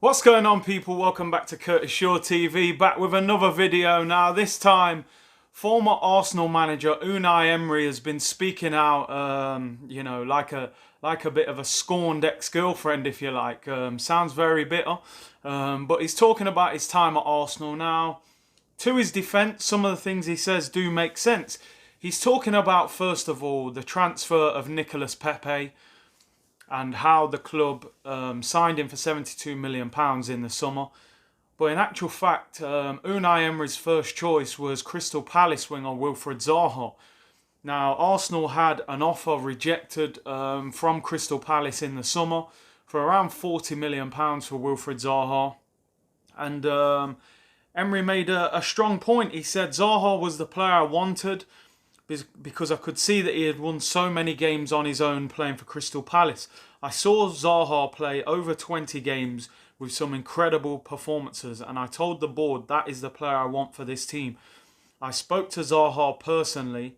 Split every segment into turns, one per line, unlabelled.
What's going on, people? Welcome back to Curtis Shaw TV, back with another video. Now this time, former Arsenal manager Unai Emery has been speaking out, like a bit of a scorned ex-girlfriend, if you like. Sounds very bitter, but he's talking about his time at Arsenal. Now, to his defence, some of the things he says do make sense. He's talking about, first of all, the transfer of Nicolas Pepe, and how the club signed him for £72 million in the summer. But in actual fact, Unai Emery's first choice was Crystal Palace winger Wilfried Zaha. Now, Arsenal had an offer rejected from Crystal Palace in the summer for around £40 million for Wilfried Zaha. And Emery made a strong point. He said Zaha was the player I wanted, because I could see that he had won so many games on his own playing for Crystal Palace. I saw Zaha play over 20 games with some incredible performances, and I told the board that is the player I want for this team. I spoke to Zaha personally,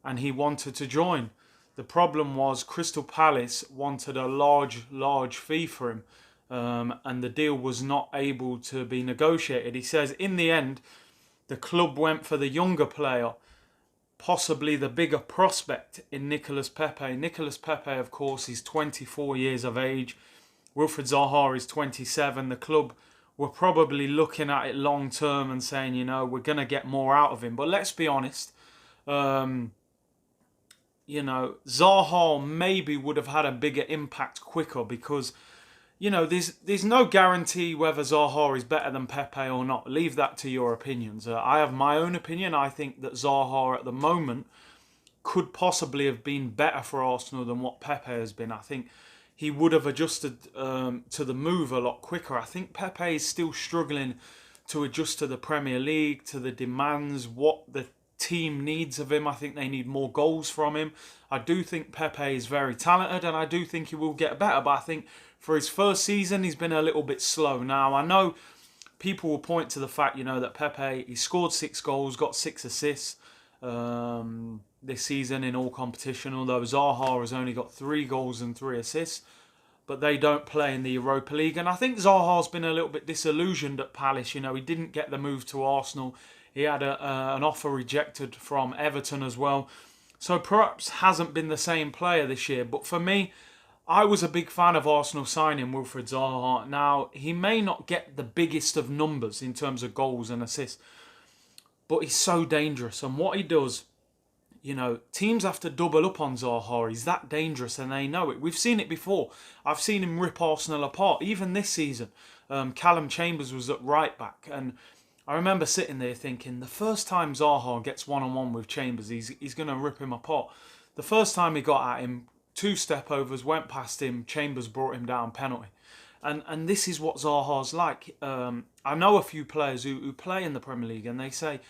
and he wanted to join. The problem was Crystal Palace wanted a large fee for him, and the deal was not able to be negotiated. He says in the end, the club went for the younger player, possibly the bigger prospect in Nicolas Pepe. Nicolas Pepe, of course, is 24 years of age. Wilfried Zaha is 27. The club were probably looking at it long term and saying, we're going to get more out of him. But let's be honest, Zaha maybe would have had a bigger impact quicker because, there's no guarantee whether Zaha is better than Pepe or not. Leave that to your opinions. I have my own opinion. I think that Zaha at the moment could possibly have been better for Arsenal than what Pepe has been. I think he would have adjusted to the move a lot quicker. I think Pepe is still struggling to adjust to the Premier League, to the demands, what the team needs of him. I think they need more goals from him. I do think Pepe is very talented, and I do think he will get better, but I think for his first season, he's been a little bit slow. Now, I know people will point to the fact, that Pepe, he scored 6 goals, got 6 assists this season in all competition, although Zaha has only got 3 goals and 3 assists, but they don't play in the Europa League. And I think Zaha's been a little bit disillusioned at Palace. He didn't get the move to Arsenal. He had an offer rejected from Everton as well. So perhaps hasn't been the same player this year. But for me, I was a big fan of Arsenal signing Wilfried Zaha. Now, he may not get the biggest of numbers in terms of goals and assists, but he's so dangerous. And what he does, teams have to double up on Zaha. He's that dangerous and they know it. We've seen it before. I've seen him rip Arsenal apart. Even this season, Callum Chambers was at right back. And I remember sitting there thinking, the first time Zaha gets one-on-one with Chambers, he's going to rip him apart. The first time he got at him, 2 step overs, went past him, Chambers brought him down, penalty. And this is what Zaha's like. I know a few players who play in the Premier League, and they say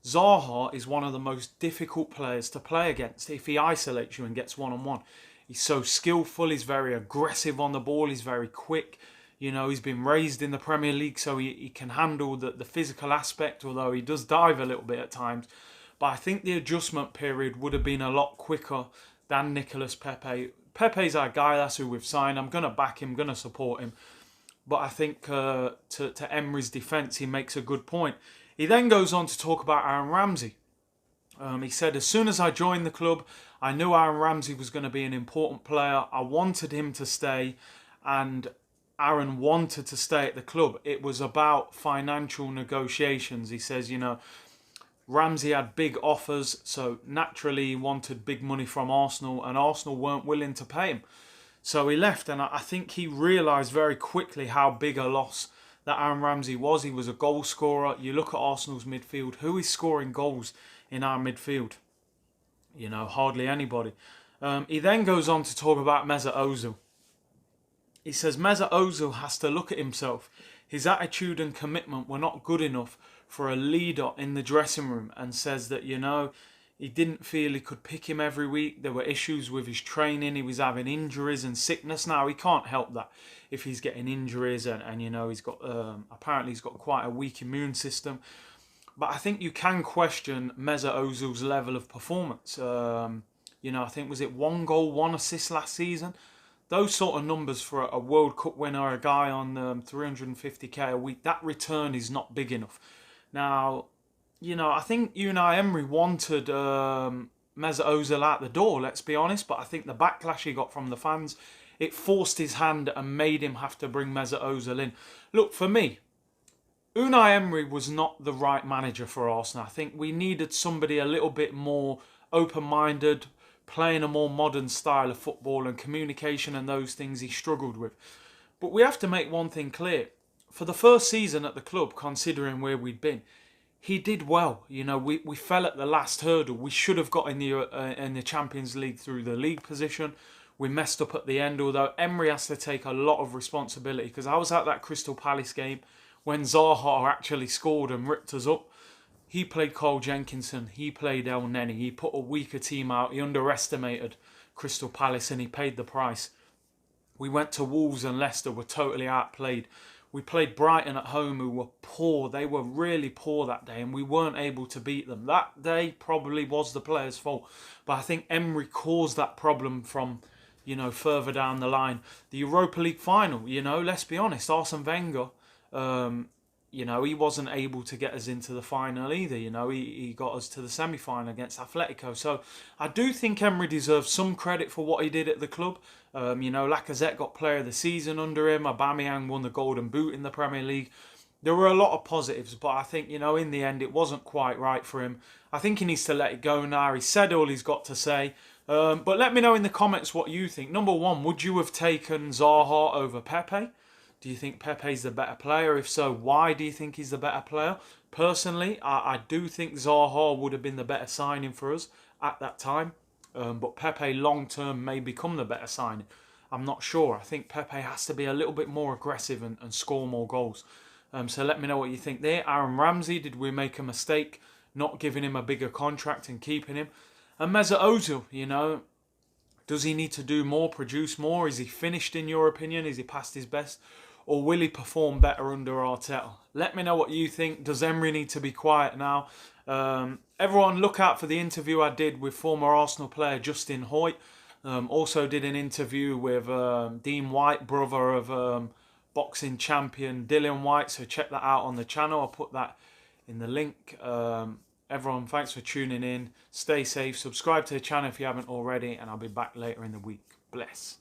Zaha is one of the most difficult players to play against if he isolates you and gets one-on-one. He's so skillful, he's very aggressive on the ball, he's very quick. He's been raised in the Premier League, so he can handle the physical aspect, although he does dive a little bit at times. But I think the adjustment period would have been a lot quicker than Nicolas Pepe. Pepe's our guy, that's who we've signed. I'm going to back him, going to support him. But I think to Emery's defence, he makes a good point. He then goes on to talk about Aaron Ramsey. He said, as soon as I joined the club, I knew Aaron Ramsey was going to be an important player. I wanted him to stay, and Aaron wanted to stay at the club. It was about financial negotiations. He says, Ramsey had big offers, so naturally he wanted big money from Arsenal, and Arsenal weren't willing to pay him. So he left, and I think he realised very quickly how big a loss that Aaron Ramsey was. He was a goal scorer. You look at Arsenal's midfield, who is scoring goals in our midfield? Hardly anybody. He then goes on to talk about Mesut Ozil. He says Mesut Ozil has to look at himself. His attitude and commitment were not good enough for a leader in the dressing room, and says that, he didn't feel he could pick him every week. There were issues with his training. He was having injuries and sickness. Now, he can't help that if he's getting injuries and he's got, apparently he's got quite a weak immune system. But I think you can question Mesut Ozil's level of performance. I think, was it 1 goal, 1 assist last season? those sort of numbers for a World Cup winner, a guy on 350k a week, that return is not big enough. Now, I think Unai Emery wanted Mesut Ozil out the door, let's be honest, but I think the backlash he got from the fans, it forced his hand and made him have to bring Mesut Ozil in. Look, for me, Unai Emery was not the right manager for Arsenal. I think we needed somebody a little bit more open-minded, playing a more modern style of football, and communication and those things he struggled with. But we have to make one thing clear. For the first season at the club, considering where we'd been, he did well. We fell at the last hurdle. We should have got in the Champions League through the league position. We messed up at the end, although Emery has to take a lot of responsibility, because I was at that Crystal Palace game when Zaha actually scored and ripped us up. He played Cole Jenkinson, he played El Neni, he put a weaker team out, he underestimated Crystal Palace and he paid the price. We went to Wolves and Leicester, were totally outplayed. We played Brighton at home, who were poor. They were really poor that day, and we weren't able to beat them. That day probably was the players' fault. But I think Emery caused that problem from, further down the line. The Europa League final, let's be honest, Arsene Wenger, he wasn't able to get us into the final either. He got us to the semi-final against Atletico. So I do think Emery deserves some credit for what he did at the club. Lacazette got player of the season under him. Aubameyang won the Golden Boot in the Premier League. There were a lot of positives, but I think, in the end, it wasn't quite right for him. I think he needs to let it go now. He said all he's got to say. But let me know in the comments what you think. Number one, would you have taken Zaha over Pepe? Do you think Pepe's the better player? If so, why do you think he's the better player? Personally, I do think Zaha would have been the better signing for us at that time. But Pepe long-term may become the better signing. I'm not sure. I think Pepe has to be a little bit more aggressive and score more goals. So let me know what you think there. Aaron Ramsey, did we make a mistake not giving him a bigger contract and keeping him? And Mesut Ozil, does he need to do more, produce more? Is he finished in your opinion? Is he past his best? Or will he perform better under Arteta? Let me know what you think. Does Emery need to be quiet now? Everyone, look out for the interview I did with former Arsenal player Justin Hoyt. Also did an interview with Dean White, brother of boxing champion Dillian White. So check that out on the channel. I'll put that in the link. Everyone, thanks for tuning in. Stay safe. Subscribe to the channel if you haven't already. And I'll be back later in the week. Bless.